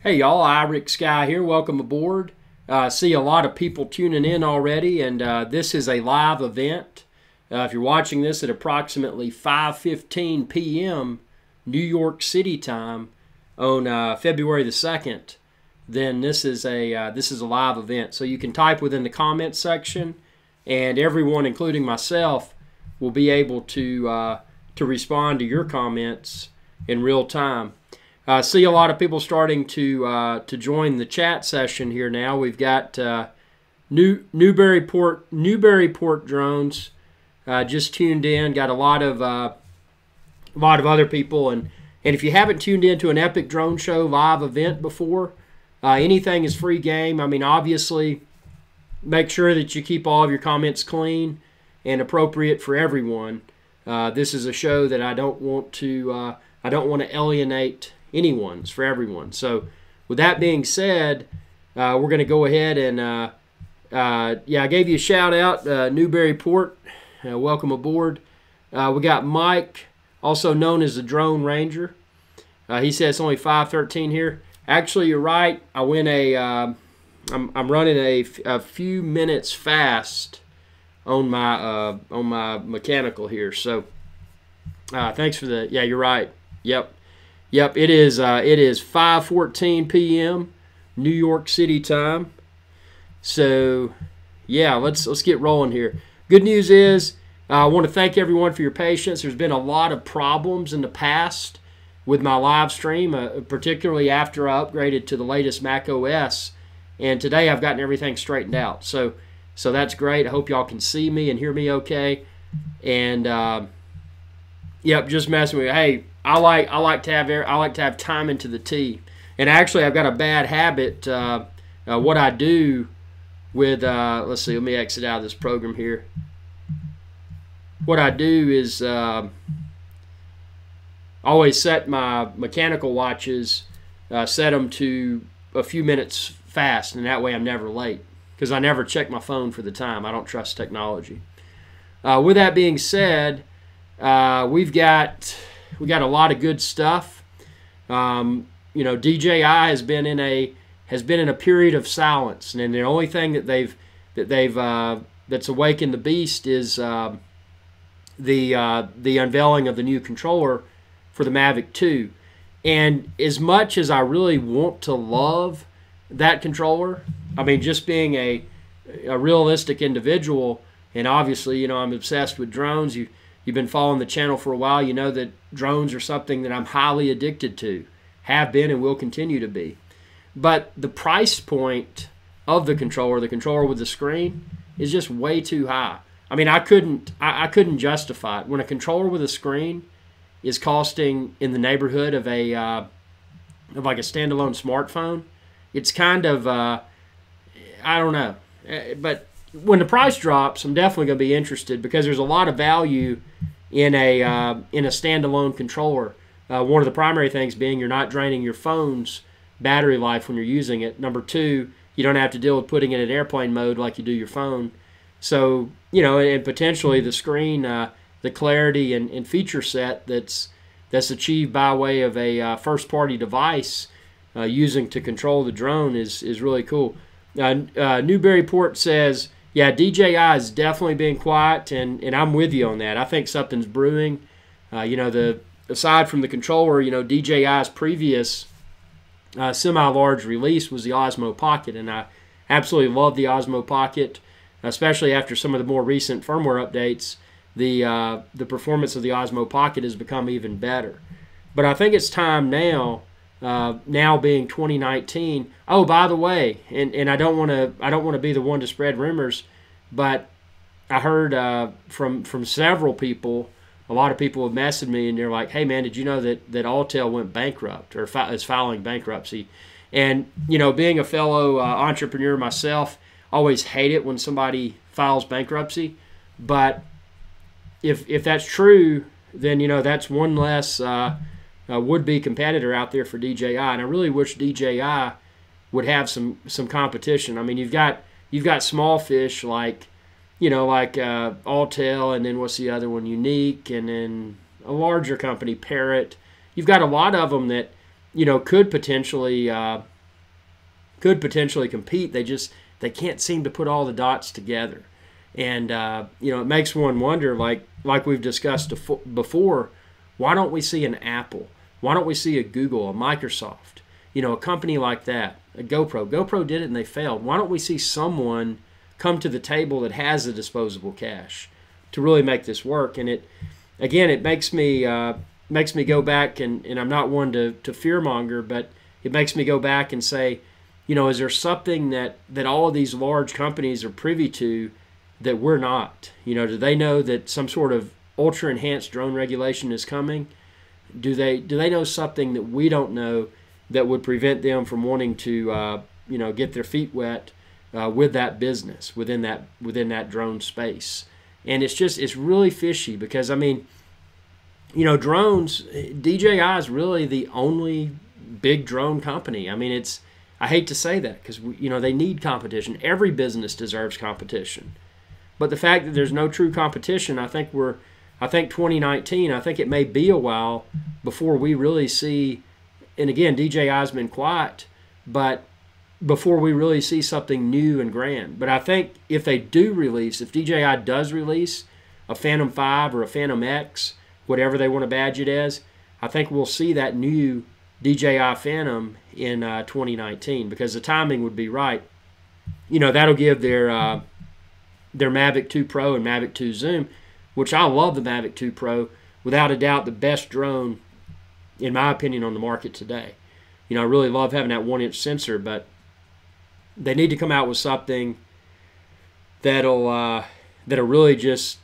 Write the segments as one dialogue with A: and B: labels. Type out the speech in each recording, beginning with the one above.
A: Hey y'all, IrixGuy here. Welcome aboard. See a lot of people tuning in already, and this is a live event. If you're watching this at approximately 5:15 p.m. New York City time on February the 2nd, then this is a live event. So you can type within the comments section, and everyone, including myself, will be able to respond to your comments in real time. See a lot of people starting to join the chat session here now. We've got Newburyport drones just tuned in. Got a lot of other people, and if you haven't tuned in to an Epic Drone Show live event before, anything is free game. I mean, obviously, make sure that you keep all of your comments clean and appropriate for everyone. This is a show that I don't want to alienate anyone's, for everyone. So with that being said, we're going to go ahead and I gave you a shout out, Newburyport, welcome aboard. We got Mike, also known as the Drone Ranger. He says it's only 5:13 here. Actually, you're right. I went I'm running a few minutes fast on my mechanical here. So thanks for the, yeah, you're right. Yep, it is 5:14 p.m. New York City time. So, yeah, let's get rolling here. Good news is I want to thank everyone for your patience. There's been a lot of problems in the past with my live stream, particularly after I upgraded to the latest Mac OS. And today I've gotten everything straightened out. So that's great. I hope y'all can see me and hear me okay. And yep, just messing with you. Hey, I like to have time into the tea, and actually I've got a bad habit. What I do with let's see, let me exit out of this program here. What I do is always set my mechanical watches, set them to a few minutes fast, and that way I'm never late because I never check my phone for the time. I don't trust technology. With that being said, we got a lot of good stuff. DJI has been in a period of silence, and the only thing that's awakened the beast is the unveiling of the new controller for the Mavic 2. And as much as I really want to love that controller, I mean, just being a realistic individual, and obviously, I'm obsessed with drones. You've been following the channel for a while. You know that drones are something that I'm highly addicted to, have been and will continue to be. But the price point of the controller with the screen, is just way too high. I mean, I couldn't justify it. When a controller with a screen is costing in the neighborhood of like a standalone smartphone, it's kind of I don't know. But when the price drops, I'm definitely going to be interested because there's a lot of value in a standalone controller. One of the primary things being you're not draining your phone's battery life when you're using it. Number two, you don't have to deal with putting it in airplane mode like you do your phone. So, and potentially the screen, the clarity and feature set that's achieved by way of a first-party device using to control the drone is really cool. Newburyport says, yeah, DJI is definitely being quiet, and I'm with you on that. I think something's brewing. Aside from the controller, DJI's previous semi-large release was the Osmo Pocket, and I absolutely love the Osmo Pocket, especially after some of the more recent firmware updates. The performance of the Osmo Pocket has become even better. But I think it's time now. Now being 2019. Oh, by the way, and I don't want to be the one to spread rumors, but I heard from several people. A lot of people have messaged me and they're like, "Hey man, did you know that Alltel went bankrupt or is filing bankruptcy?" And being a fellow entrepreneur myself, I always hate it when somebody files bankruptcy. But if that's true, then that's one less would-be competitor out there for DJI, and I really wish DJI would have some competition. I mean, you've got small fish like Alltel, and then what's the other one? Unique, and then a larger company, Parrot. You've got a lot of them that could potentially compete. They can't seem to put all the dots together, and it makes one wonder, like we've discussed before, why don't we see an Apple? Why don't we see a Google, a Microsoft? A company like that, a GoPro. GoPro did it and they failed. Why don't we see someone come to the table that has the disposable cash to really make this work? And it makes me go back, and I'm not one to fearmonger, but it makes me go back and say, is there something that all of these large companies are privy to that we're not? Do they know that some sort of ultra enhanced drone regulation is coming? Do they know something that we don't know that would prevent them from wanting to get their feet wet with that business within that drone space? And it's really fishy, because drones, DJI is really the only big drone company. I hate to say that, because they need competition. Every business deserves competition, but the fact that there's no true competition, I think 2019, I think it may be a while before we really see. And again, DJI's been quiet, but before we really see something new and grand. But I think if DJI does release a Phantom 5 or a Phantom X, whatever they want to badge it as, I think we'll see that new DJI Phantom in 2019, because the timing would be right. That'll give their Mavic 2 Pro and Mavic 2 Zoom, which I love the Mavic 2 Pro, without a doubt the best drone, in my opinion, on the market today. I really love having that 1-inch sensor, but they need to come out with something that'll really just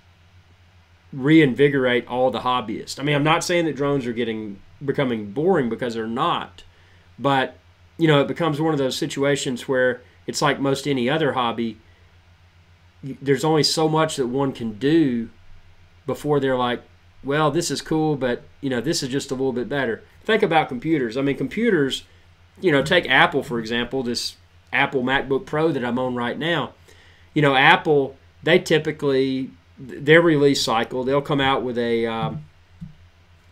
A: reinvigorate all the hobbyists. I'm not saying that drones are becoming boring, because they're not, but it becomes one of those situations where it's like most any other hobby. There's only so much that one can do before they're like, well, this is cool, but this is just a little bit better. Think about computers. Computers, take Apple, for example, this Apple MacBook Pro that I'm on right now. Apple, they typically, their release cycle, they'll come out with a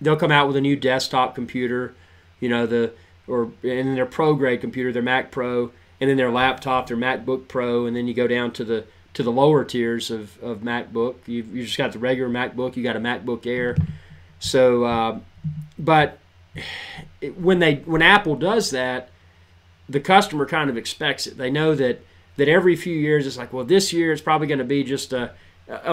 A: new desktop computer, and their pro grade computer, their Mac Pro, and then their laptop, their MacBook Pro, and then you go down to the lower tiers of MacBook. You just got the regular MacBook, you got a MacBook Air. So, but when Apple does that, the customer kind of expects it. They know that every few years it's like, well, this year it's probably going to be just a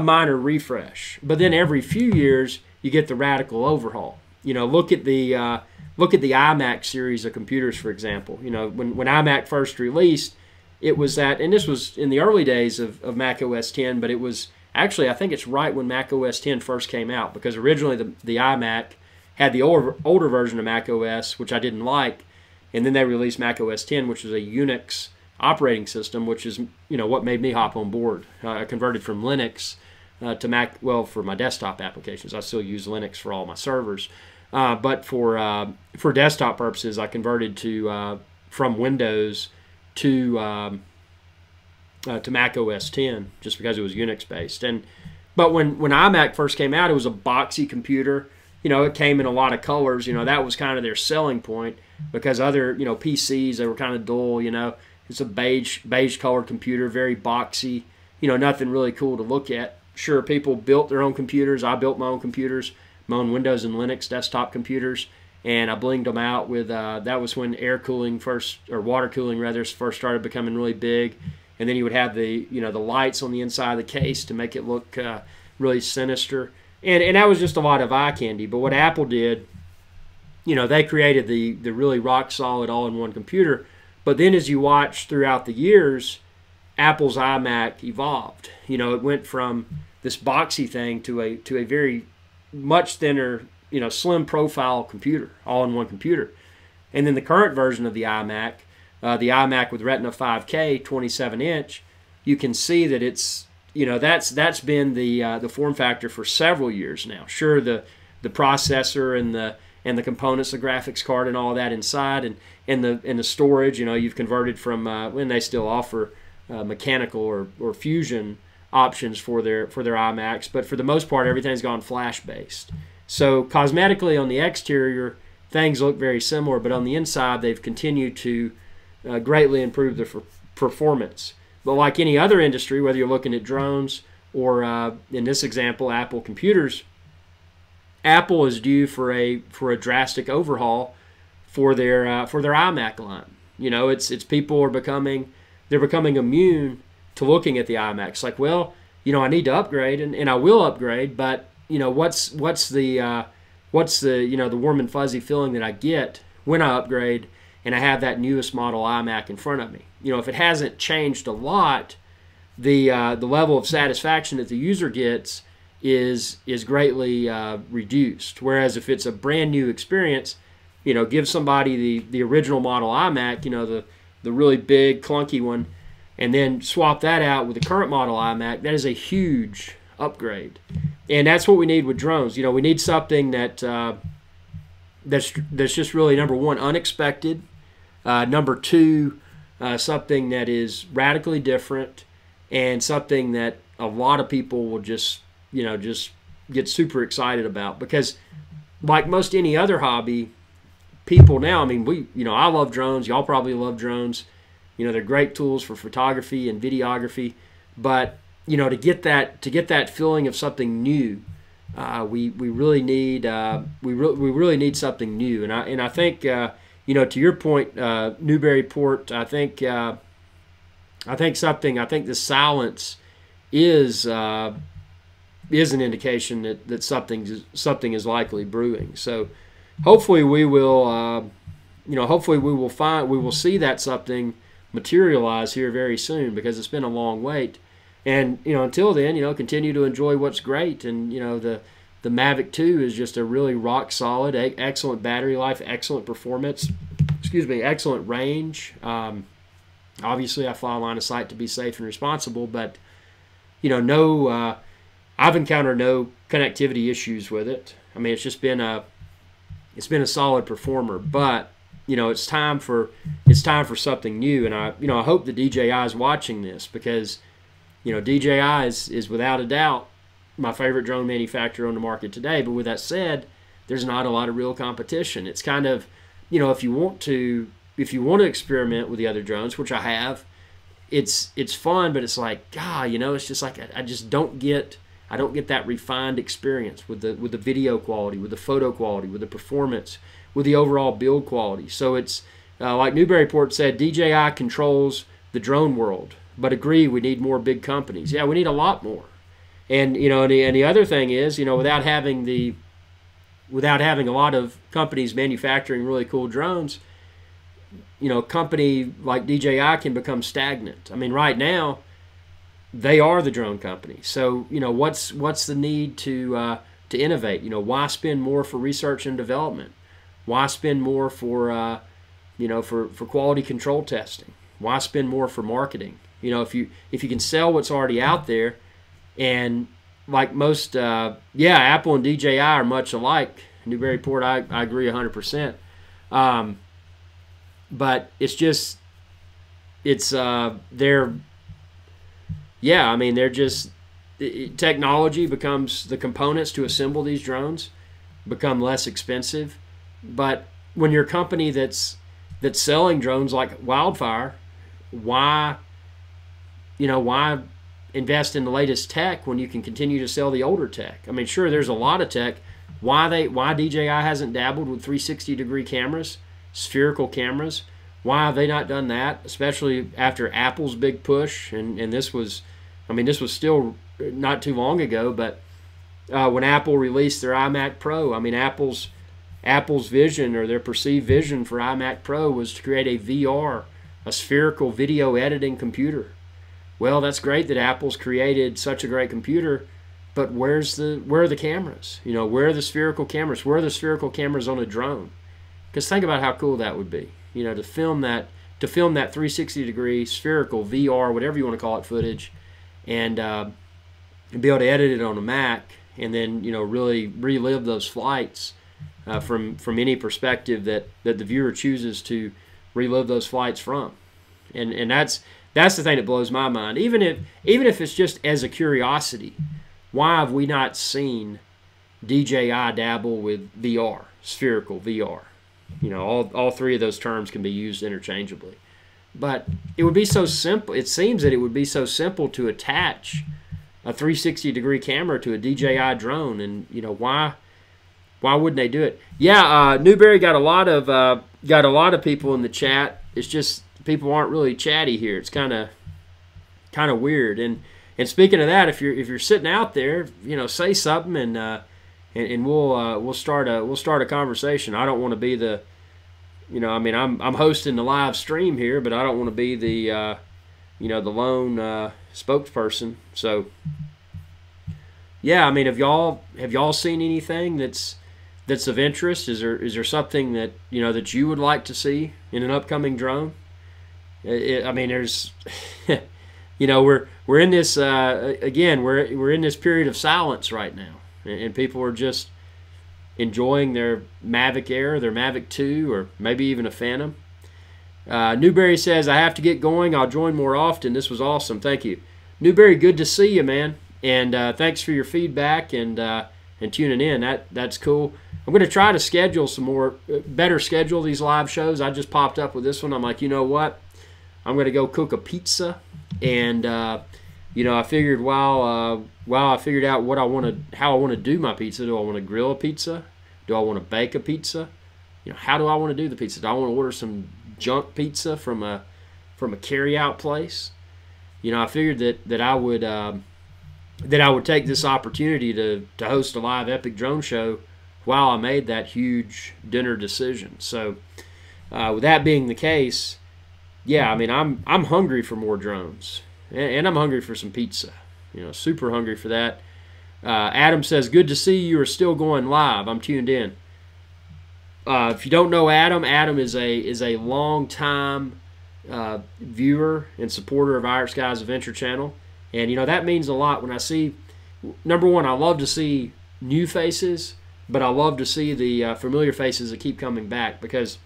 A: minor refresh. But then every few years you get the radical overhaul. Look at the iMac series of computers, for example. When iMac first released, it was that, and this was in the early days of Mac OS 10, but it was actually, I think it's right when Mac OS 10 first came out, because originally the iMac had the older version of Mac OS, which I didn't like, and then they released Mac OS 10, which is a Unix operating system, which is what made me hop on board. I converted from Linux to Mac. Well, for my desktop applications, I still use Linux for all my servers, but for desktop purposes, I converted from Windows to Mac OS 10, just because it was Unix based. But when iMac first came out, it was a boxy computer. It came in a lot of colors. That was kind of their selling point, because other PCs, they were kind of dull. It's a beige colored computer, very boxy. Nothing really cool to look at. Sure, people built their own computers. I built my own computers, my own Windows and Linux desktop computers, and I blinged them out with, that was when air cooling first, or water cooling rather, first started becoming really big. And then you would have the lights on the inside of the case to make it look really sinister. And that was just a lot of eye candy. But what Apple did, they created the really rock solid all-in-one computer. But then as you watch throughout the years, Apple's iMac evolved. It went from this boxy thing to a very much thinner, slim profile computer, all-in-one computer. And then the current version of the iMac with Retina 5K 27-inch, you can see that it's, that's been the form factor for several years now. Sure, the processor and the components, the graphics card and all that inside, and the storage, you've converted from when they still offer mechanical or fusion options for their iMacs, but for the most part everything's gone flash based. So cosmetically on the exterior, things look very similar, but on the inside they've continued to greatly improve their performance. But like any other industry, whether you're looking at drones or in this example, Apple computers, Apple is due for a drastic overhaul for their iMac line. It's people are becoming immune to looking at the iMacs. Like, well, I need to upgrade, and I will upgrade, but what's the the warm and fuzzy feeling that I get when I upgrade and I have that newest model iMac in front of me? If it hasn't changed a lot, the level of satisfaction that the user gets is greatly reduced. Whereas if it's a brand new experience, give somebody the original model iMac, the really big clunky one, and then swap that out with the current model iMac. That is a huge upgrade, and that's what we need with drones. We need something that's just really, number one, unexpected. Number two, something that is radically different, and something that a lot of people will just get super excited about. Because like most any other hobby, people now, I love drones. Y'all probably love drones. They're great tools for photography and videography. But to get that feeling of something new, we really need something new. And I think to your point, Newburyport, I think the silence is an indication that something is likely brewing. So hopefully we will see that something materialize here very soon, because it's been a long wait. And until then, continue to enjoy what's great. And the Mavic 2 is just a really rock solid, excellent battery life, excellent performance. Excellent range. Obviously, I fly line of sight to be safe and responsible, but I've encountered no connectivity issues with it. It's just been a solid performer. But it's time for something new. And I hope the DJI is watching this, because DJI is without a doubt my favorite drone manufacturer on the market today. But with that said, there's not a lot of real competition. It's kind of, if you want to experiment with the other drones, which I have, it's fun, but it's like, God, it's just like I just don't get that refined experience with the video quality, with the photo quality, with the performance, with the overall build quality. So it's like Newburyport said, DJI controls the drone world, but agree, we need more big companies. Yeah, we need a lot more. And and the other thing is, without having a lot of companies manufacturing really cool drones, a company like DJI can become stagnant. Right now, they are the drone company. So, what's the need to innovate? Why spend more for research and development? Why spend more for quality control testing? Why spend more for marketing? If you can sell what's already out there, and like most, Apple and DJI are much alike. Newburyport, I agree 100%. But they're just, technology becomes, the components to assemble these drones become less expensive. But when you're a company that's selling drones like wildfire, why invest in the latest tech when you can continue to sell the older tech? Sure, there's a lot of tech. Why DJI hasn't dabbled with 360-degree cameras, spherical cameras? Why have they not done that? Especially after Apple's big push, and this was still not too long ago, but when Apple released their iMac Pro, Apple's vision, or their perceived vision for iMac Pro, was to create a VR, a spherical video editing computer. Well, that's great that Apple's created such a great computer, but where are the cameras? Where are the spherical cameras? Where are the spherical cameras on a drone? Because think about how cool that would be. To film that 360-degree spherical VR, whatever you want to call it, footage, and be able to edit it on a Mac, and then really relive those flights from any perspective that the viewer chooses to relive those flights from. And that's the thing that blows my mind. Even if it's just as a curiosity, why have we not seen DJI dabble with VR, spherical VR? All three of those terms can be used interchangeably. But it would be so simple. It seems that it would be so simple to attach a 360-degree camera to a DJI drone, and why wouldn't they do it? Yeah, Newberry got a lot of people in the chat. It's just people aren't really chatty here. It's kind of weird. And speaking of that, if you're sitting out there, say something, and we'll start a conversation. I don't want to be the I'm hosting the live stream here, but I don't want to be the the lone spokesperson. So yeah, have y'all seen anything that's of interest? Is there something that that you would like to see in an upcoming drone? There's we're in this again. We're in this period of silence right now, and people are just enjoying their Mavic Air, their Mavic 2, or maybe even a Phantom. Newberry says, I have to get going. I'll join more often. This was awesome. Thank you. Newberry, good to see you, man. And thanks for your feedback and tuning in. That's cool. I'm going to try to schedule some more, better schedule these live shows. I just popped up with this one. I'm like, you know what? I'm going to go cook a pizza. And, I figured while I figured out how I want to do my pizza. Do I want to grill a pizza? Do I want to bake a pizza? How do I want to do the pizza? Do I want to order some junk pizza from a carry-out place? I figured that I would take this opportunity to host a live Epic Drone Show while I made that huge dinner decision. So, with that being the case, yeah, I'm hungry for more drones, and I'm hungry for some pizza. Super hungry for that. Adam says, good to see you are still going live. I'm tuned in. If you don't know Adam, Adam is a long-time viewer and supporter of IrixGuy's Adventure Channel. And, that means a lot when I see, number one, I love to see new faces, but I love to see the familiar faces that keep coming back because,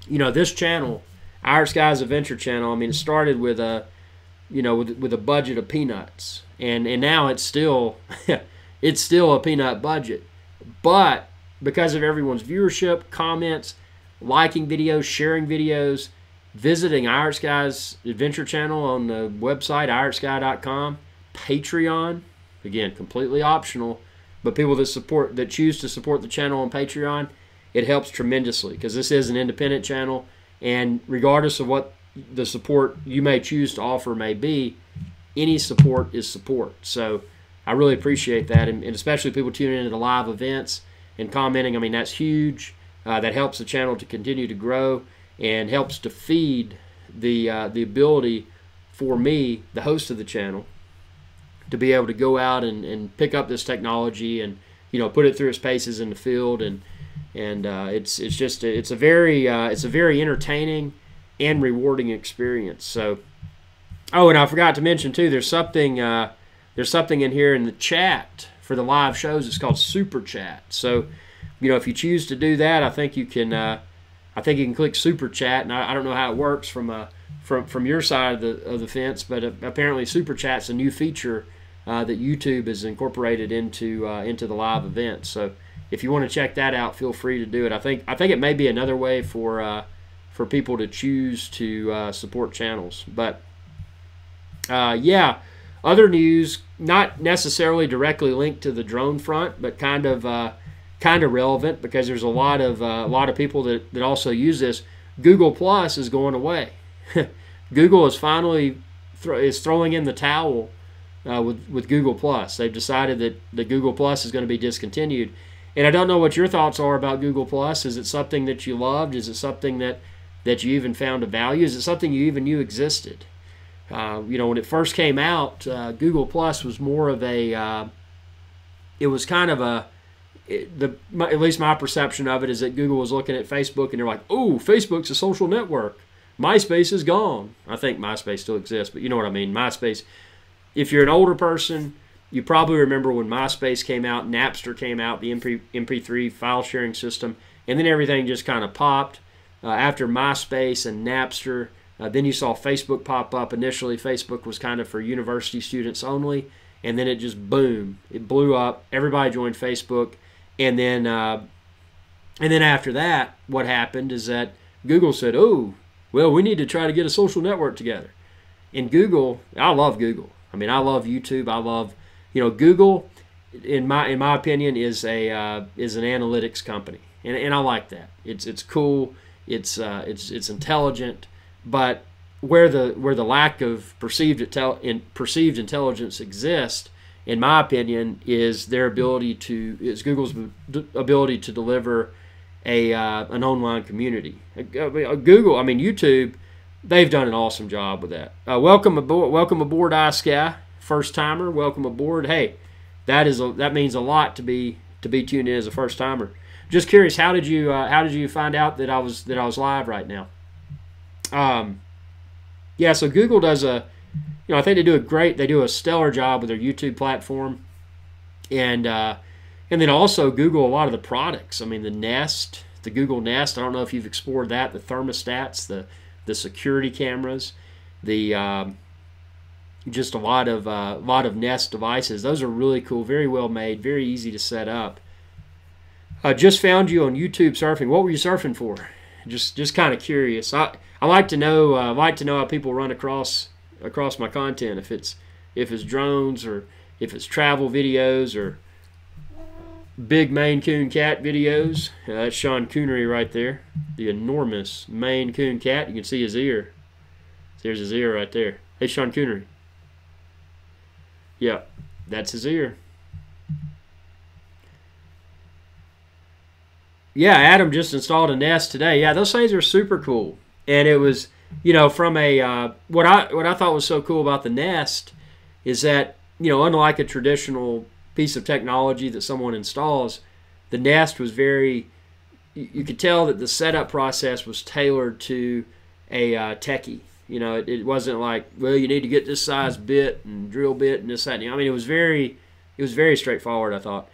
A: this channel, IrixGuy's Adventure Channel, it started with a budget of peanuts. And now it's still it's still a peanut budget. But because of everyone's viewership, comments, liking videos, sharing videos, visiting IrixGuy's Adventure Channel on the website, irixguy.com, Patreon, again, completely optional, but people that choose to support the channel on Patreon, it helps tremendously because this is an independent channel, and regardless of what the support you may choose to offer may be, any support is support. So I really appreciate that, and especially people tuning into the live events and commenting. That's huge. That helps the channel to continue to grow and helps to feed the ability for me, the host of the channel, to be able to go out and pick up this technology and put it through its paces in the field, and it's a very entertaining and rewarding experience. So, and I forgot to mention too, there's something in here in the chat for the live shows. It's called Super Chat. So, if you choose to do that, I think you can click Super Chat, and I don't know how it works from your side of the fence, but apparently Super Chat's a new feature that YouTube has incorporated into the live event. So, if you want to check that out, feel free to do it. I think it may be another way for people to choose to support channels. But yeah, other news, not necessarily directly linked to the drone front, but kind of relevant because there's a lot of people that also use this. Google Plus is going away. Google is finally throwing in the towel with Google Plus. They've decided that Google Plus is going to be discontinued. And I don't know what your thoughts are about Google Plus. Is it something that you loved? Is it something that you even found a value? Is it something you even knew existed? When it first came out, Google Plus was more of a, it was kind of at least my perception of it is that Google was looking at Facebook and they're like, oh, Facebook's a social network. MySpace is gone. I think MySpace still exists, but you know what I mean. MySpace, if you're an older person, you probably remember when MySpace came out, Napster came out, the MP3 file sharing system, and then everything just kind of popped. After MySpace and Napster, then you saw Facebook pop up. Initially, Facebook was kind of for university students only, and then it just, boom, it blew up. Everybody joined Facebook, and then And then after that, what happened is that Google said, oh, well, we need to try to get a social network together. And Google, I love Google. I mean, I love YouTube. I love, Google, in my opinion, is an analytics company, and I like that. It's cool. It's intelligent, but where the lack of perceived intelligence exists, in my opinion, is Google's ability to deliver an online community. YouTube, they've done an awesome job with that. Welcome aboard, IrixGuy, first timer. Welcome aboard. Hey, that means a lot to be tuned in as a first timer. Just curious, how did you find out that I was live right now? Yeah, so Google does I think they do a stellar job with their YouTube platform, and then also Google, a lot of the products. I mean, the Nest, the Google Nest. I don't know if you've explored that. The thermostats, the security cameras, just a lot of Nest devices. Those are really cool, very well made, very easy to set up. I just found you on YouTube surfing. What were you surfing for? Just kind of curious. I like to know how people run across my content. If it's drones, or if it's travel videos, or big Maine Coon cat videos. That's Sean Coonery right there, the enormous Maine Coon cat. You can see his ear. There's his ear right there. Hey, Sean Coonery. Yeah, that's his ear. Yeah, Adam just installed a Nest today. Yeah, those things are super cool. And it was, from what I thought was so cool about the Nest is that, unlike a traditional piece of technology that someone installs, the Nest was you could tell that the setup process was tailored to a techie. It wasn't like, well, you need to get this size bit and drill bit and this, that. I mean, it was very straightforward, I thought.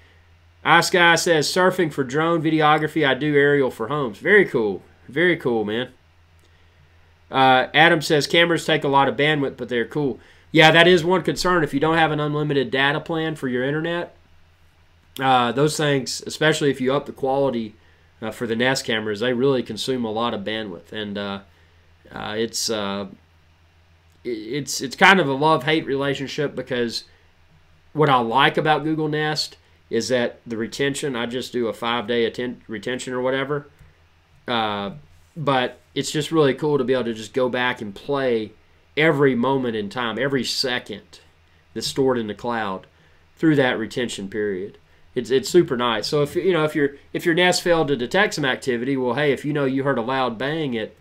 A: IrixGuy says, surfing for drone videography, I do aerial for homes. Very cool. Very cool, man. Adam says, cameras take a lot of bandwidth, but they're cool. Yeah, that is one concern. If you don't have an unlimited data plan for your internet, those things, especially if you up the quality for the Nest cameras, they really consume a lot of bandwidth. And it's kind of a love-hate relationship, because what I like about Google Nest is that the retention, I just do a 5-day retention or whatever. But it's just really cool to be able to just go back and play every moment in time, every second that's stored in the cloud through that retention period. It's super nice. So if your Nest failed to detect some activity, well, hey, if you heard a loud bang at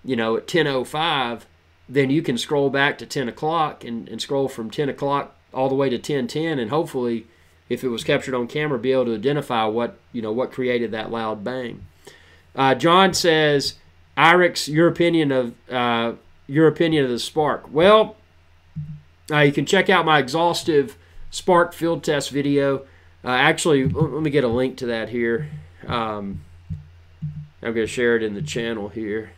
A: 10:05, then you can scroll back to 10 o'clock and scroll from 10 o'clock all the way to 10:10, and hopefully, if it was captured on camera, be able to identify what created that loud bang. John says, Irix, your opinion of the Spark. Well, you can check out my exhaustive Spark field test video. Actually, let me get a link to that here. I'm going to share it in the channel here.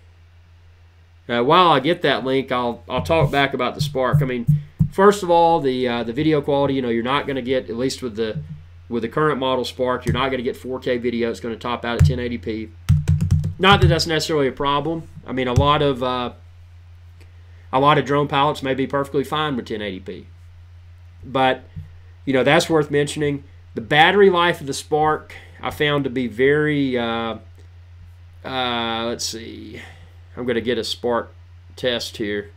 A: While I get that link, I'll talk back about the Spark. I mean, first of all, the video quality, you're not going to get, at least with the current model Spark, you're not going to get 4K video. It's going to top out at 1080p. Not that that's necessarily a problem. I mean, a lot of drone pilots may be perfectly fine with 1080p. But that's worth mentioning. The battery life of the Spark I found to be very. Let's see. I'm going to get a Spark test here.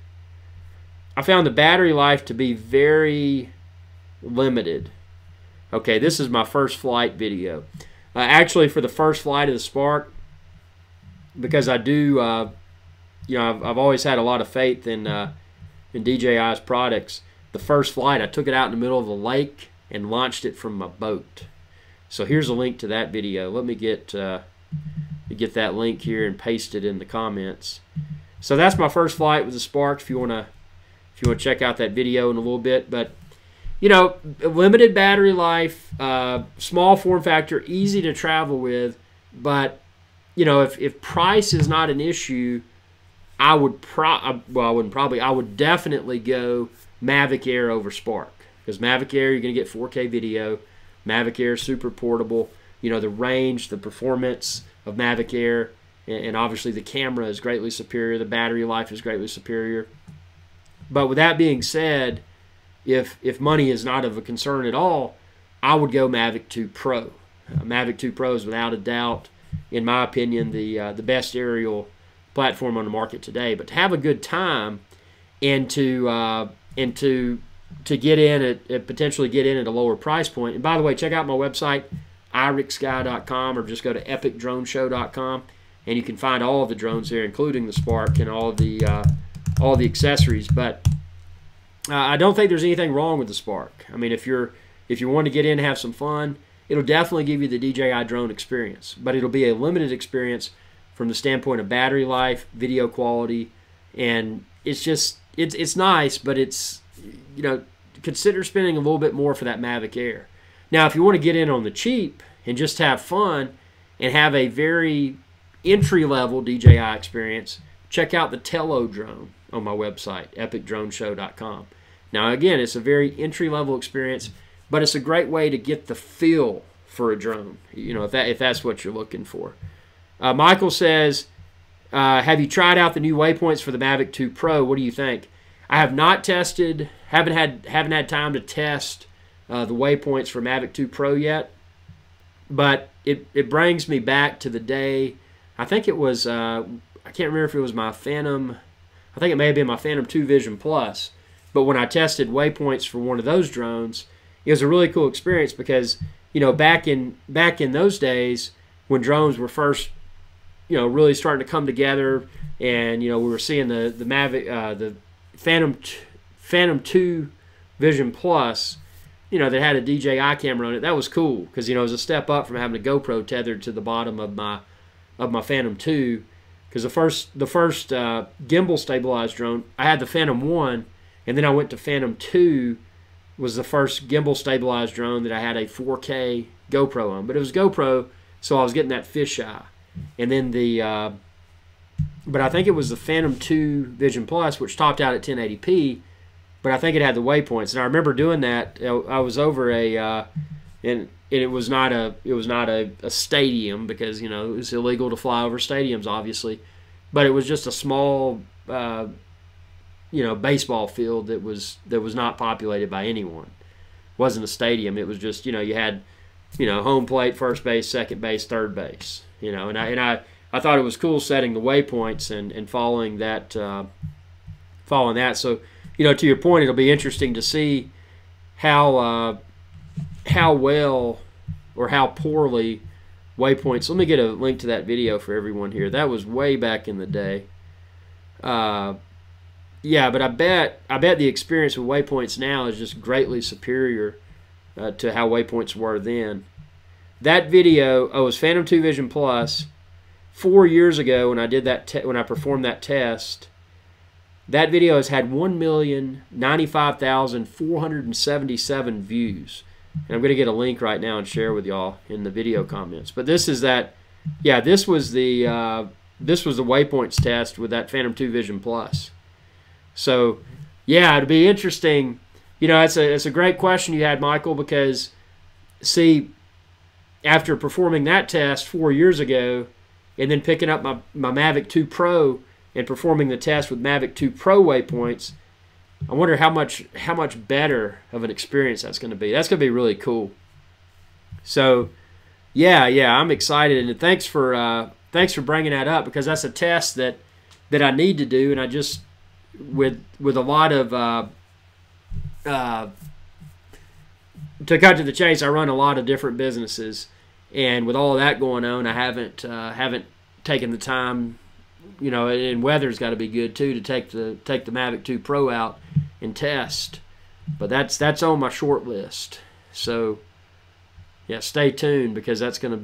A: I found the battery life to be very limited. Okay, this is my first flight video. Actually, for the first flight of the Spark, because I do, I've always had a lot of faith in DJI's products. The first flight, I took it out in the middle of the lake and launched it from my boat. So here's a link to that video. Let me get that link here and paste it in the comments. So that's my first flight with the Spark. If you want to check out that video in a little bit, but limited battery life, small form factor, easy to travel with, but if price is not an issue, I would definitely go Mavic Air over Spark, because Mavic Air, you're going to get 4K video. Mavic Air is super portable. the range, the performance of Mavic Air, and obviously the camera is greatly superior. The battery life is greatly superior. But with that being said, if money is not of a concern at all, I would go Mavic 2 Pro. Mavic 2 Pro is without a doubt, in my opinion, the best aerial platform on the market today. But to have a good time and to get in at potentially get in at a lower price point. And by the way, check out my website, IrixGuy.com, or just go to epicdroneshow.com, and you can find all of the drones there, including the Spark and all the accessories. But I don't think there's anything wrong with the Spark. I mean, if you want to get in and have some fun, it'll definitely give you the DJI drone experience. But it'll be a limited experience from the standpoint of battery life, video quality, and it's nice, but it's, consider spending a little bit more for that Mavic Air. Now, if you want to get in on the cheap and just have fun and have a very entry-level DJI experience, check out the Tello drone on my website, epicdroneshow.com. Now, again, it's a very entry-level experience, but it's a great way to get the feel for a drone, if that's what you're looking for. Michael says, have you tried out the new waypoints for the Mavic 2 Pro? What do you think? I have not tested, haven't had time to test the waypoints for Mavic 2 Pro yet, but it brings me back to the day, I think it was, I can't remember if it was my Phantom, I think it may have been my Phantom 2 Vision Plus, but when I tested waypoints for one of those drones, it was a really cool experience because, back in those days when drones were first, really starting to come together, and, we were seeing the Mavic, the Phantom 2 Vision Plus, that had a DJI camera on it. That was cool because, it was a step up from having a GoPro tethered to the bottom of my Phantom 2. Because the first gimbal stabilized drone, I had the Phantom 1, and then I went to Phantom 2, was the first gimbal stabilized drone that I had a 4K GoPro on. But it was GoPro, so I was getting that fisheye. And then but I think it was the Phantom 2 Vision Plus, which topped out at 1080p, but I think it had the waypoints. And I remember doing that. I was over and it was not a stadium because, it was illegal to fly over stadiums, obviously. But it was just a small, baseball field that was not populated by anyone. It wasn't a stadium. It was just, you had, home plate, first base, second base, third base. And I thought it was cool setting the waypoints and following that. So, to your point, it'll be interesting to see how well or how poorly waypoints. Let me get a link to that video for everyone here. That was way back in the day. Yeah, but I bet the experience with waypoints now is just greatly superior to how waypoints were then. That video, it was Phantom 2 Vision Plus. 4 years ago, when I did when I performed that test, that video has had 1,095,477 views. And I'm going to get a link right now and share with y'all in the video comments. But this is that. Yeah, this was the waypoints test with that Phantom 2 Vision Plus. So, yeah, it'd be interesting. It's a great question you had, Michael, because see, after performing that test 4 years ago, and then picking up my Mavic 2 Pro and performing the test with Mavic 2 Pro waypoints, I wonder how much better of an experience that's going to be. That's going to be really cool. So, yeah, I'm excited, and thanks for bringing that up because that's a test that I need to do, and I just with a lot of to cut to the chase, I run a lot of different businesses. And with all of that going on, I haven't taken the time, and weather's got to be good too to take the Mavic 2 Pro out and test. But that's on my short list. So yeah, stay tuned because that's going to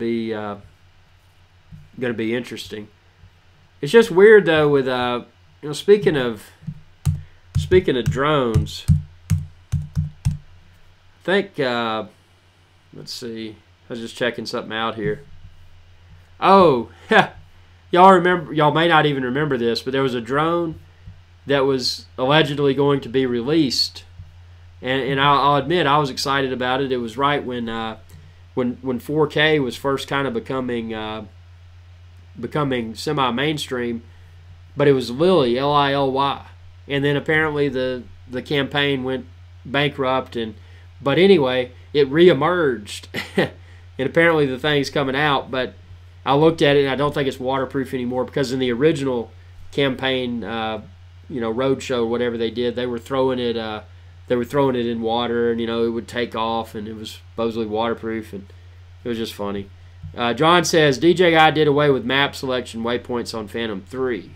A: be interesting. It's just weird though with speaking of drones, I think let's see. I was just checking something out here. Oh, y'all may not even remember this, but there was a drone that was allegedly going to be released, and I'll admit I was excited about it. It was right when when 4K was first kind of becoming semi-mainstream, but it was Lilly, Lily, and then apparently the campaign went bankrupt, but anyway, it reemerged, and apparently the thing's coming out. But I looked at it, and I don't think it's waterproof anymore, because in the original campaign, roadshow, whatever they did, they were throwing it in water, and it would take off, and it was supposedly waterproof, and it was just funny. John says DJI did away with map selection waypoints on Phantom 3.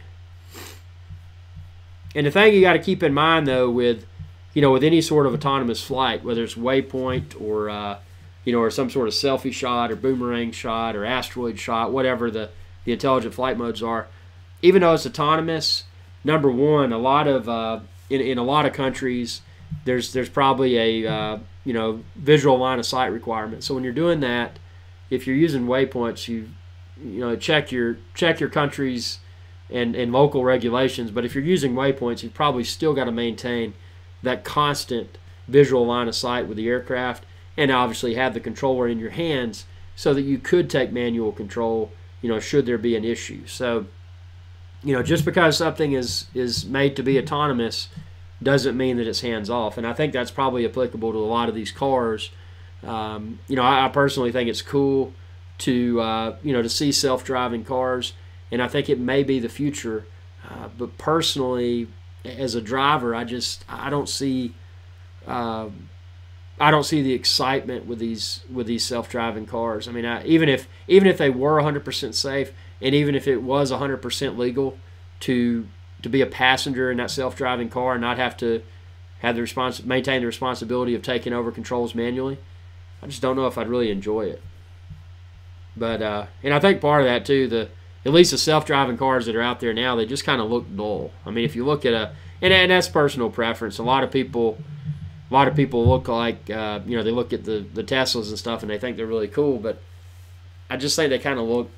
A: And the thing you got to keep in mind, though, with any sort of autonomous flight, whether it's waypoint or or some sort of selfie shot or boomerang shot or asteroid shot, whatever the intelligent flight modes are, even though it's autonomous, number one, a lot of in a lot of countries, there's probably a visual line of sight requirement. So when you're doing that, if you're using waypoints, you check your countries and local regulations. But if you're using waypoints, you've probably still got to maintain that constant visual line of sight with the aircraft, and obviously have the controller in your hands so that you could take manual control, should there be an issue. So, just because something is made to be autonomous doesn't mean that it's hands off. And I think that's probably applicable to a lot of these cars. I personally think it's cool to see self-driving cars, and I think it may be the future. But personally, as a driver, I don't see the excitement with these self-driving cars. I mean, even if they were 100% safe, and even if it was 100% legal to be a passenger in that self-driving car and not have to maintain the responsibility of taking over controls manually, I just don't know if I'd really enjoy it. But and I think part of that too, at least the self-driving cars that are out there now, they just kind of look dull. I mean, if you look at and that's personal preference. A lot of people look like they look at the Teslas and stuff and they think they're really cool, but I just think they kind of look,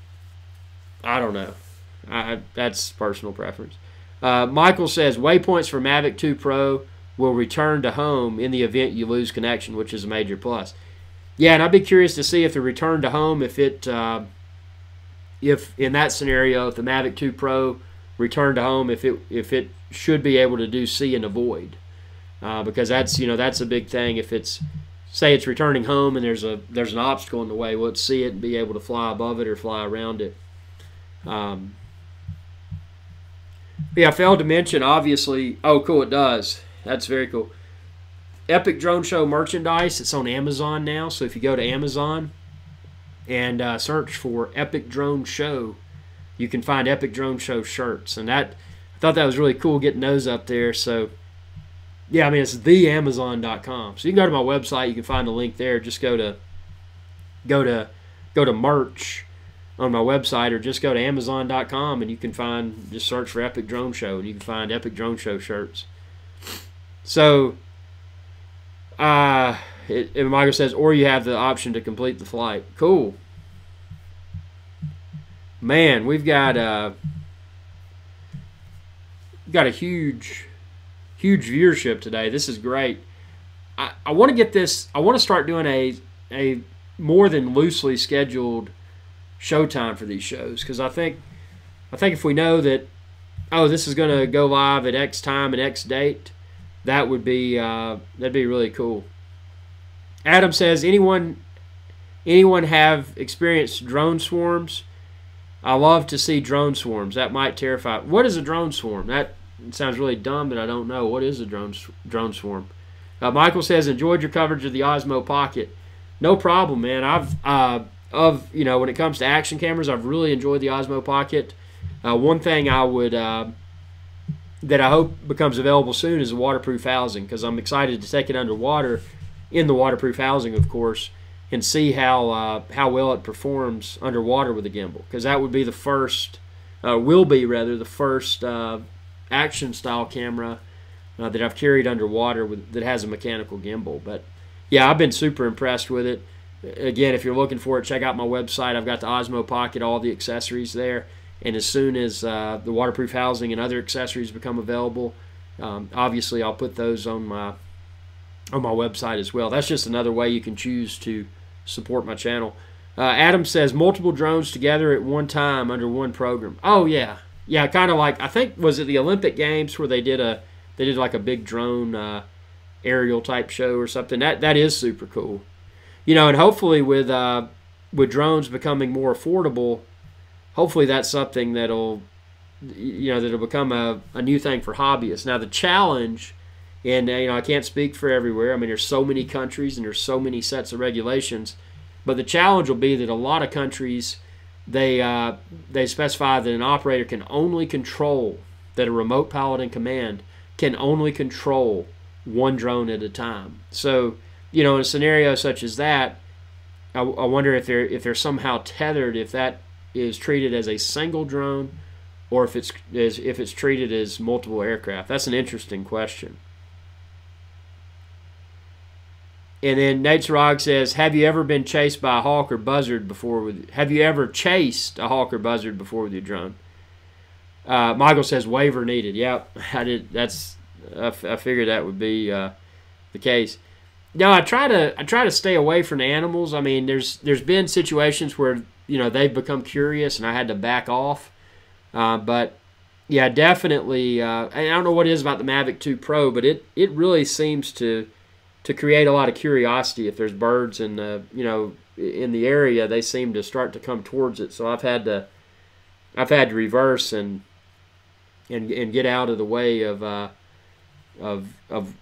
A: I don't know. That's personal preference. Michael says waypoints for Mavic 2 Pro will return to home in the event you lose connection, which is a major plus. Yeah, and I'd be curious to see if the return to home, if in that scenario, if the Mavic 2 Pro returned to home, if it should be able to do see and avoid, because that's a big thing. If say it's returning home and there's an obstacle in the way, well, it's see it and be able to fly above it or fly around it. Yeah, I failed to mention, obviously. Oh, cool, it does. That's very cool. Epic Drone Show merchandise. It's on Amazon now. So if you go to Amazon and search for Epic Drone Show, you can find Epic Drone Show shirts. And I thought that was really cool getting those up there. So yeah, I mean, it's theamazon.com. So you can go to my website. You can find the link there. Just go to merch on my website, or just go to amazon.com and you can just search for Epic Drone Show and you can find Epic Drone Show shirts. So Michael says, or you have the option to complete the flight. Cool. Man, we've got a huge viewership today. This is great. I want to get this. I want to start doing a more than loosely scheduled showtime for these shows, because I think if we know that, oh, this is going to go live at X time and X date, that'd be really cool. Adam says, anyone have experienced drone swarms? I love to see drone swarms. That might terrify. What is a drone swarm? That sounds really dumb, but I don't know. What is a drone swarm? Michael says, enjoyed your coverage of the Osmo Pocket. No problem, man. When it comes to action cameras, I've really enjoyed the Osmo Pocket. One thing I would that I hope becomes available soon is a waterproof housing, because I'm excited to take it underwater in the waterproof housing, of course, and see how well it performs underwater with a gimbal, because that would be the first, the first action style camera that I've carried underwater that has a mechanical gimbal. But yeah, I've been super impressed with it. Again, if you're looking for it, check out my website. I've got the Osmo Pocket, all the accessories there. And as soon as the waterproof housing and other accessories become available, obviously I'll put those on my website as well. That's just another way you can choose to support my channel. Adam says multiple drones together at one time under one program. Oh yeah, yeah, kind of like, I think, was it the Olympic Games where they did like a big drone aerial type show or something. That is super cool. You know, and hopefully with drones becoming more affordable, hopefully that's something that'll become a new thing for hobbyists. Now the challenge, and I can't speak for everywhere. I mean, there's so many countries and there's so many sets of regulations. But the challenge will be that a lot of countries, they specify that an operator can only control, that a remote pilot in command can only control one drone at a time. So, in a scenario such as that, I wonder if they're somehow tethered, if that is treated as a single drone, or if it's treated as multiple aircraft. That's an interesting question. And then Nate's Rog says, have you ever been chased by a hawk or buzzard before? Have you ever chased a hawk or buzzard before with your drone? Michael says, waiver needed. Yep, I did. I figured that would be the case. No, I try to stay away from the animals. I mean, there's been situations where they've become curious and I had to back off. But yeah, definitely. I don't know what it is about the Mavic 2 Pro, but it really seems to create a lot of curiosity. If there's birds in the in the area, they seem to start to come towards it. So I've had to reverse and get out of the way of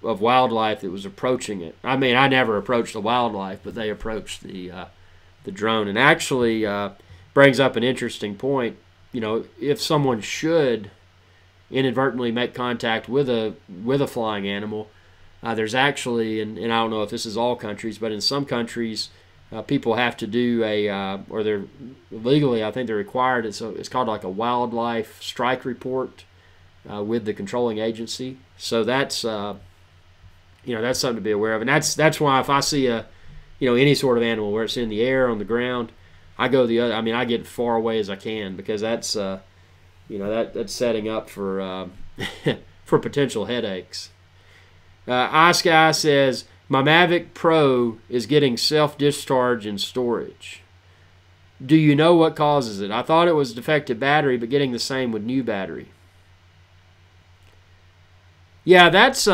A: wildlife that was approaching it. I mean, I never approached the wildlife, but they approached the drone, and actually brings up an interesting point. If someone should inadvertently make contact with a flying animal, there's actually, and I don't know if this is all countries, but in some countries, people have to do or they're legally, I think they're required. It's called like a wildlife strike report with the controlling agency. So that's that's something to be aware of, and that's why if I see any sort of animal where it's in the air, on the ground, I go the other. I mean, I get far away as I can, because that's that's setting up for for potential headaches. iSky says, my Mavic Pro is getting self-discharge in storage. Do you know what causes it? I thought it was defective battery, but getting the same with new battery. Yeah, that's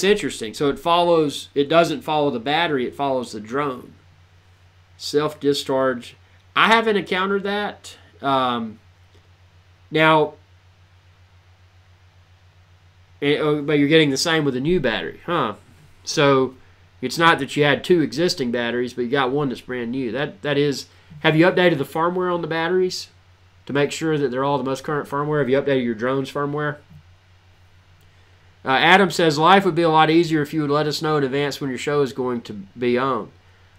A: interesting. So it doesn't follow the battery, it follows the drone. Self-discharge. I haven't encountered that. Now, but you're getting the same with a new battery, huh? So it's not that you had two existing batteries, but you got one that's brand new. That is. Have you updated the firmware on the batteries to make sure that they're all the most current firmware? Have you updated your drone's firmware? Adam says, life would be a lot easier if you would let us know in advance when your show is going to be on.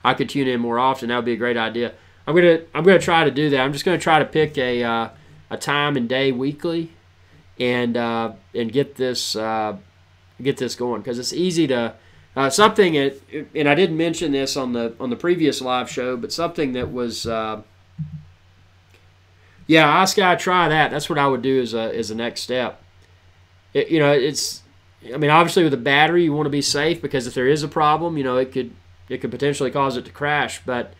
A: I could tune in more often. That would be a great idea. I'm gonna try to do that. I'm just gonna try to pick a time and day weekly, and get this going, because it's easy to something. And I didn't mention this on the previous live show, but something that was iSky, try that. That's what I would do as a next step. I mean, obviously with a battery you want to be safe, because if there is a problem, it could potentially cause it to crash. But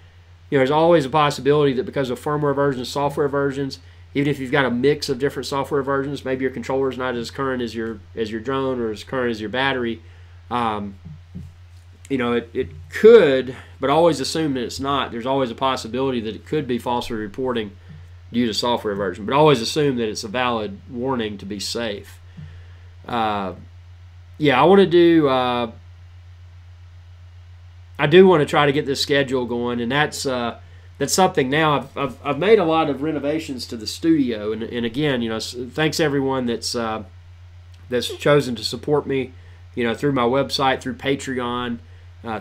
A: there's always a possibility that because of firmware versions, software versions, even if you've got a mix of different software versions, maybe your controller is not as current as your drone or as current as your battery. It could, but always assume that it's not. There's always a possibility that it could be falsely reporting due to software version, but always assume that it's a valid warning to be safe. I want to do. I do want to try to get this schedule going, and that's something. Now I've made a lot of renovations to the studio, and again, thanks everyone that's chosen to support me, through my website, through Patreon,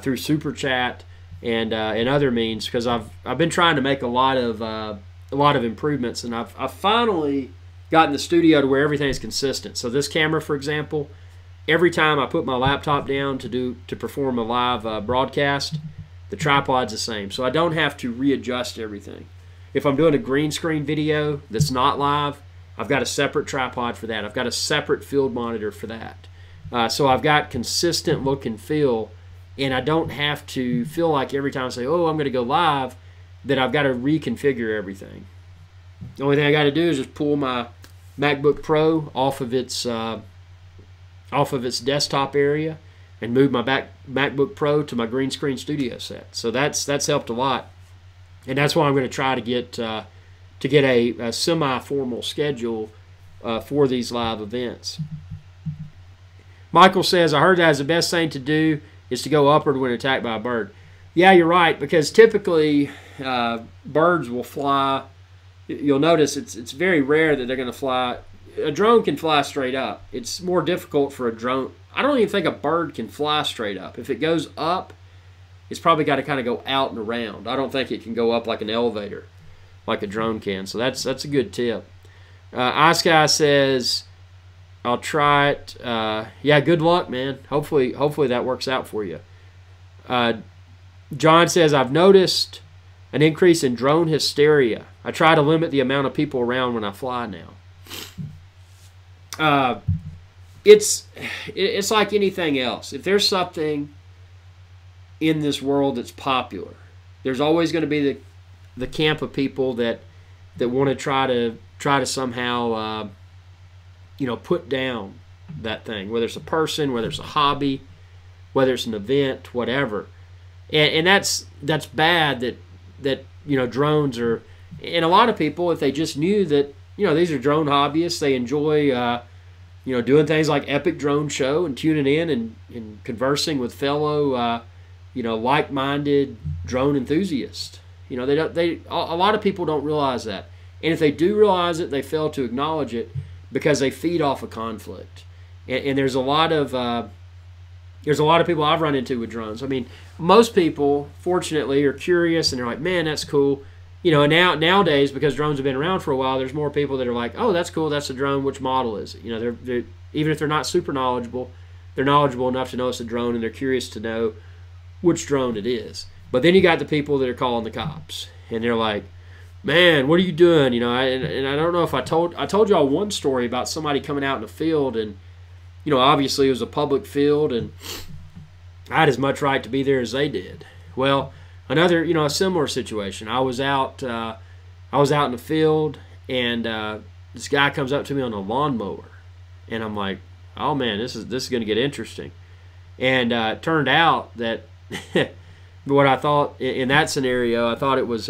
A: through Super Chat, and other means, because I've been trying to make a lot of improvements, and I've finally gotten the studio to where everything is consistent. So this camera, for example, every time I put my laptop down to perform a live broadcast, the tripod's the same. So I don't have to readjust everything. If I'm doing a green screen video that's not live, I've got a separate tripod for that. I've got a separate field monitor for that. So I've got consistent look and feel and I don't have to feel like every time I say, oh, I'm going to go live, that I've got to reconfigure everything. The only thing I got to do is just pull my MacBook Pro off of its desktop area and move my MacBook Pro to my green screen studio set. So that's helped a lot, and that's why I'm going to try to get a semi-formal schedule for these live events. Michael says, I heard that the best thing to do is to go upward when attacked by a bird. Yeah, you're right, because typically birds will fly. You'll notice it's very rare that they're going to fly. A drone can fly straight up. It's more difficult for a drone. I don't even think a bird can fly straight up. If it goes up, it's probably got to kind of go out and around. I don't think it can go up like an elevator, like a drone can. So that's a good tip. Ice Guy says, I'll try it. Yeah, good luck, man. Hopefully that works out for you. John says, I've noticed an increase in drone hysteria. I try to limit the amount of people around when I fly now. It's like anything else. If there's something in this world that's popular, there's always going to be the camp of people that want to try to somehow put down that thing, whether it's a person, whether it's a hobby, whether it's an event, whatever. And that's bad that drones are. And a lot of people, if they just knew that these are drone hobbyists, they enjoy doing things like Epic Drone Show and tuning in and conversing with fellow like-minded drone enthusiasts. A lot of people don't realize that, and if they do realize it, they fail to acknowledge it because they feed off of conflict. And there's a lot of people I've run into with drones. I mean, most people, fortunately, are curious and they're like, man, that's cool. And nowadays, because drones have been around for a while, there's more people that are like, oh, that's cool, that's a drone, which model is it? They're even if they're not super knowledgeable, they're knowledgeable enough to know it's a drone, and they're curious to know which drone it is. But then you got the people that are calling the cops, and they're like, man, what are you doing? And I don't know if I told y'all one story about somebody coming out in the field, and obviously it was a public field, and I had as much right to be there as they did. Well, another, a similar situation. I was out in the field, and this guy comes up to me on a lawnmower, and I'm like, oh man, this is going to get interesting. And it turned out that what I thought in that scenario, I thought it was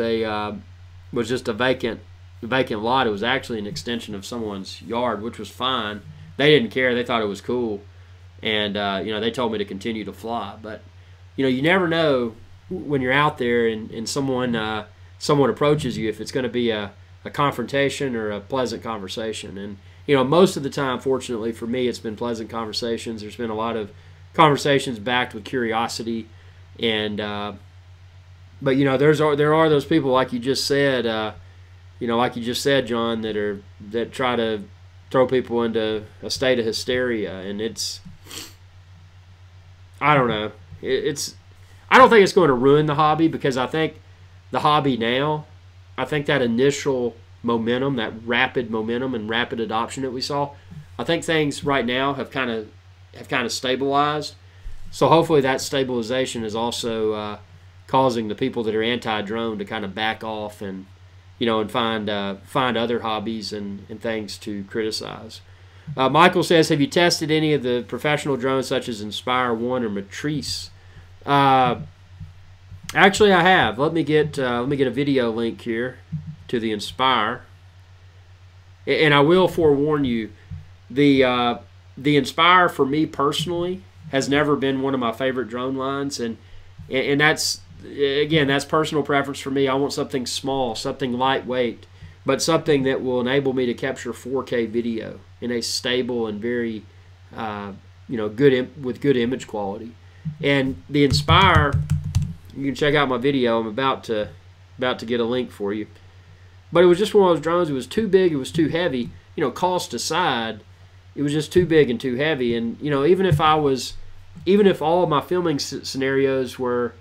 A: was just a vacant lot. It was actually an extension of someone's yard, which was fine. They didn't care. They thought it was cool, and they told me to continue to fly. But you never know when you're out there and someone approaches you if it's going to be a confrontation or a pleasant conversation. And most of the time, fortunately for me, it's been pleasant conversations. There's been a lot of conversations backed with curiosity, and but there are those people like you just said, John, that try to throw people into a state of hysteria, and I don't know. I don't think it's going to ruin the hobby, because I think the hobby now, I think that initial momentum, that rapid momentum and rapid adoption that we saw, I think things right now have kind of stabilized. So hopefully that stabilization is also causing the people that are anti-drone to kind of back off and find other hobbies and things to criticize. Michael says, have you tested any of the professional drones such as Inspire 1 or Matrice? Actually, I have. Let me get a video link here to the Inspire, and I will forewarn you, the Inspire for me personally has never been one of my favorite drone lines, and that's personal preference for me. I want something small, something lightweight, but something that will enable me to capture 4K video in a stable and very with good image quality. And the Inspire, you can check out my video. I'm about to get a link for you. But it was just one of those drones. It was too big. It was too heavy. Cost aside, it was just too big and too heavy. And even if all of my filming scenarios were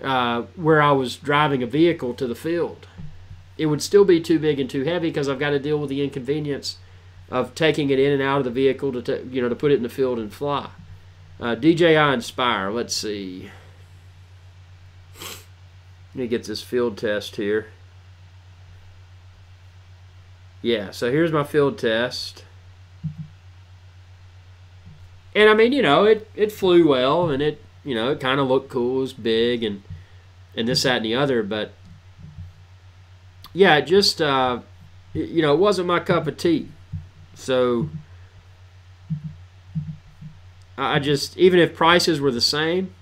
A: where I was driving a vehicle to the field, it would still be too big and too heavy, because I've got to deal with the inconvenience of taking it in and out of the vehicle to put it in the field and fly. DJI Inspire. Let's see. Let me get this field test here. Yeah, so here's my field test. And I mean, you know, it flew well, and it, you know, it kind of looked cool. It was big, and this, that, and the other. But yeah, it just, you know, it wasn't my cup of tea. So I just, even if prices were the same,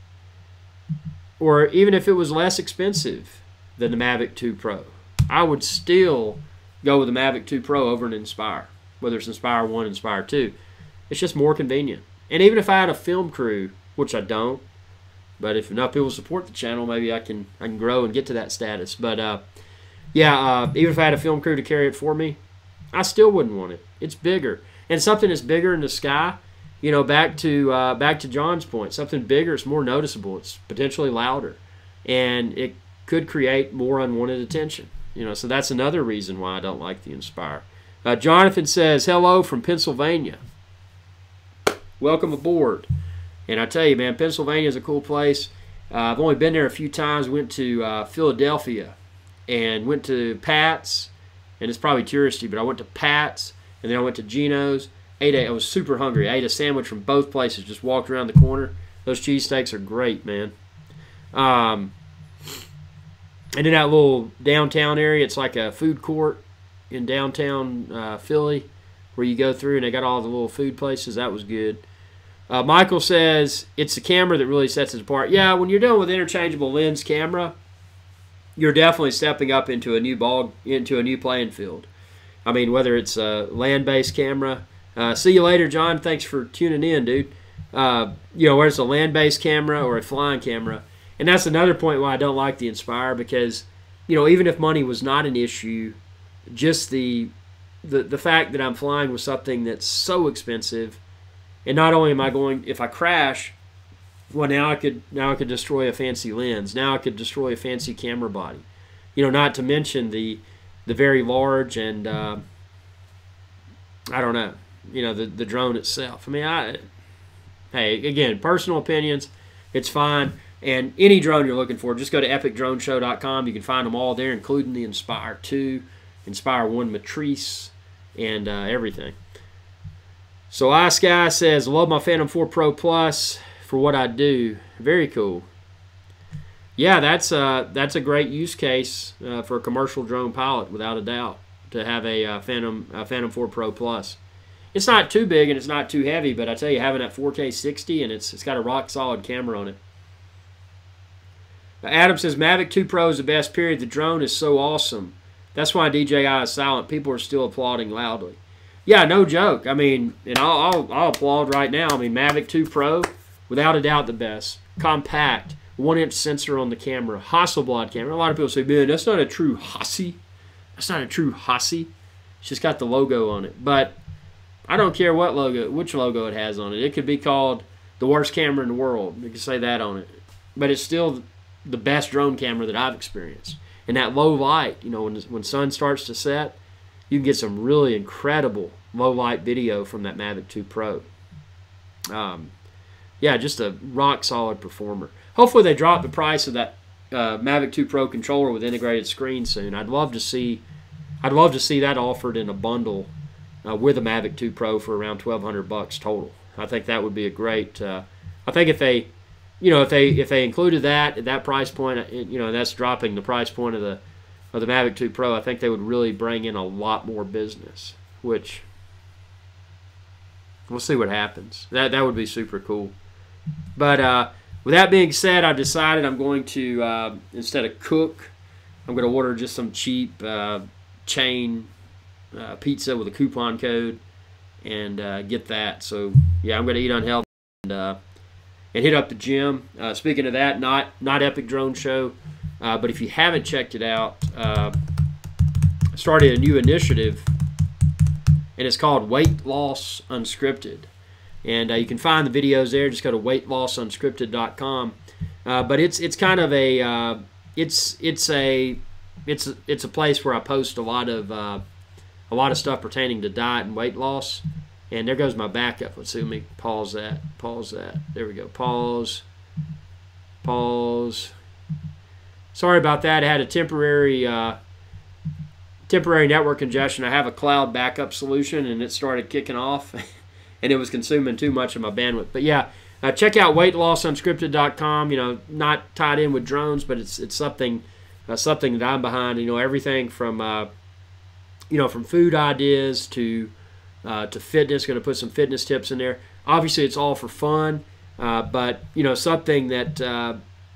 A: or even if it was less expensive than the Mavic 2 Pro, I would still go with the Mavic 2 Pro over an Inspire, whether it's Inspire 1, Inspire 2. It's just more convenient. And even if I had a film crew, which I don't, but if enough people support the channel, maybe I can grow and get to that status. But yeah, even if I had a film crew to carry it for me, I still wouldn't want it. It's bigger, and something that's bigger in the sky. You know, back to John's point, something bigger, it's more noticeable. It's potentially louder, and it could create more unwanted attention. You know, so that's another reason why I don't like the Inspire. Jonathan says, hello from Pennsylvania. Welcome aboard. And I tell you, man, Pennsylvania is a cool place. I've only been there a few times. Went to Philadelphia and went to Pat's, and it's probably touristy, but I went to Pat's, and then I went to Geno's. I was super hungry. I ate a sandwich from both places, just walked around the corner. Those cheesesteaks are great, man. And in that little downtown area, it's like a food court in downtown Philly where you go through, and they got all the little food places. That was good. Michael says, it's the camera that really sets it apart. Yeah, when you're done with interchangeable lens camera, you're definitely stepping up into a new playing field. I mean, whether it's a land-based camera. See you later, John. Thanks for tuning in, dude. You know, whether it's a land-based camera or a flying camera. And that's another point why I don't like the Inspire, because, you know, even if money was not an issue, just the fact that I'm flying with something that's so expensive, and not only am I going, if I crash, well, now I could destroy a fancy lens. Now I could destroy a fancy camera body. You know, not to mention the very large and I don't know, you know, the drone itself. I mean, hey, again, personal opinions, it's fine. And any drone you're looking for, just go to epicdroneshow.com. You can find them all there, including the Inspire 2, Inspire 1 Matrice, and everything. So IrixGuy says, love my Phantom 4 Pro Plus for what I do. Very cool. Yeah, that's a great use case for a commercial drone pilot, without a doubt, to have a Phantom 4 Pro Plus. It's not too big and it's not too heavy, but I tell you, having that 4K 60 and it's got a rock solid camera on it. Adam says, Mavic 2 Pro is the best, period. The drone is so awesome. That's why DJI is silent. People are still applauding loudly. Yeah, no joke. I mean, and I'll applaud right now. I mean, Mavic 2 Pro, without a doubt the best. Compact, 1-inch sensor on the camera, Hasselblad camera. A lot of people say, man, that's not a true Hassi. That's not a true Hassi. It's just got the logo on it. But I don't care which logo it has on it. It could be called the worst camera in the world. You can say that on it. But it's still the best drone camera that I've experienced. And that low light, you know, when sun starts to set, you can get some really incredible low light video from that Mavic 2 Pro. Yeah, just a rock solid performer. Hopefully they drop the price of that Mavic 2 Pro controller with integrated screen soon. I'd love to see that offered in a bundle with a Mavic 2 Pro for around $1,200 total. I think that would be a great. I think if they included that at that price point, you know, that's dropping the price point of the Mavic 2 Pro, I think they would really bring in a lot more business, which we'll see what happens. That would be super cool. But with that being said, I've decided I'm going to, instead of cook, I'm going to order just some cheap chain pizza with a coupon code and get that. So, yeah, I'm going to eat unhealthy and hit up the gym. Speaking of that, not Epic Drone Show, but if you haven't checked it out, I started a new initiative, and it's called Weight Loss Unscripted. And you can find the videos there. Just go to weightlossunscripted.com. But it's kind of a it's a place where I post a lot of stuff pertaining to diet and weight loss. And there goes my backup. Let's see, let me pause that. Pause that. There we go. Pause. Pause. Sorry about that. I had a temporary network congestion. I have a cloud backup solution, and it started kicking off, and it was consuming too much of my bandwidth. But yeah, check out weightlossunscripted.com. You know, not tied in with drones, but it's something that I'm behind. You know, everything from from food ideas to fitness. Going to put some fitness tips in there. Obviously, it's all for fun, but you know, something that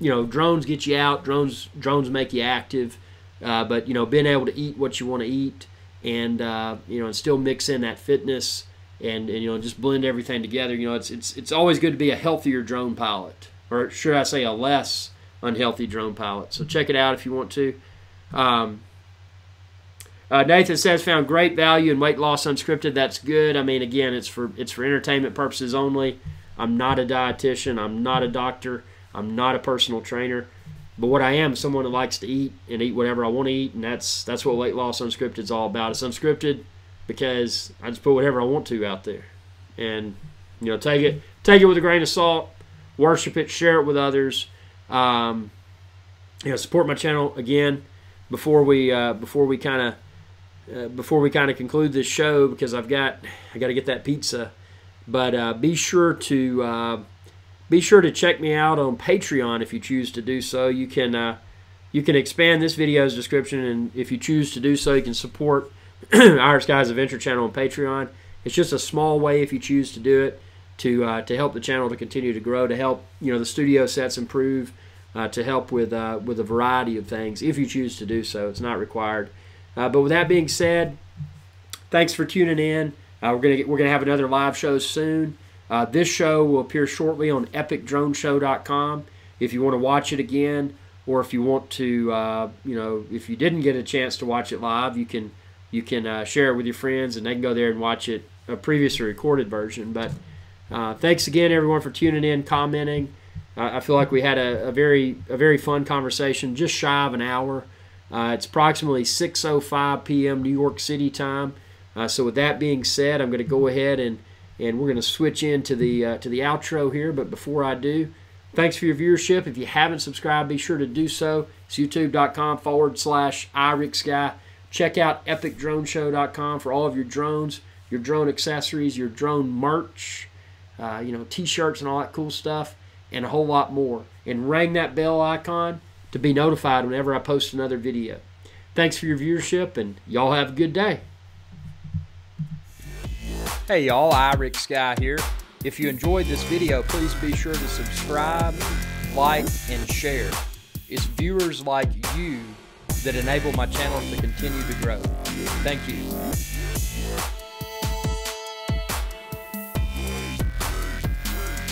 A: drones get you out. Drones make you active. But you know, being able to eat what you want to eat, and and still mix in that fitness, and you know, just blend everything together. You know, it's always good to be a healthier drone pilot, or should I say, a less unhealthy drone pilot. So check it out if you want to. Nathan says found great value in Weight Loss Unscripted. That's good. I mean, again, it's for entertainment purposes only. I'm not a dietitian. I'm not a doctor. I'm not a personal trainer. But what I am is someone that likes to eat and eat whatever I want to eat, and that's what Weight Loss Unscripted is all about. It's unscripted because I just put whatever I want to out there, and you know, take it with a grain of salt, worship it, share it with others. Support my channel again before we kind of conclude this show, because I got to get that pizza. But be sure to check me out on Patreon if you choose to do so. You can expand this video's description, and if you choose to do so, you can support IrixGuy's Adventure channel on Patreon. It's just a small way, if you choose to do it, to help the channel to continue to grow, to help the studio sets improve, to help with a variety of things. If you choose to do so, it's not required. But with that being said, thanks for tuning in. We're gonna have another live show soon. This show will appear shortly on epicdroneshow.com if you want to watch it again, or if you want to, if you didn't get a chance to watch it live, you can share it with your friends, and they can go there and watch it, a previously recorded version. But thanks again, everyone, for tuning in, commenting. I feel like we had a very fun conversation, just shy of an hour. It's approximately 6:05 p.m. New York City time. So with that being said, I'm going to go ahead and we're going to switch into the outro here. But before I do, thanks for your viewership. If you haven't subscribed, be sure to do so. It's youtube.com/IrixGuy. Check out epicdroneshow.com for all of your drones, your drone accessories, your drone merch, t-shirts and all that cool stuff, and a whole lot more. And ring that bell icon to be notified whenever I post another video. Thanks for your viewership, and y'all have a good day. Hey y'all, IrixGuy here. If you enjoyed this video, please be sure to subscribe, like, and share. It's viewers like you that enable my channel to continue to grow. Thank you.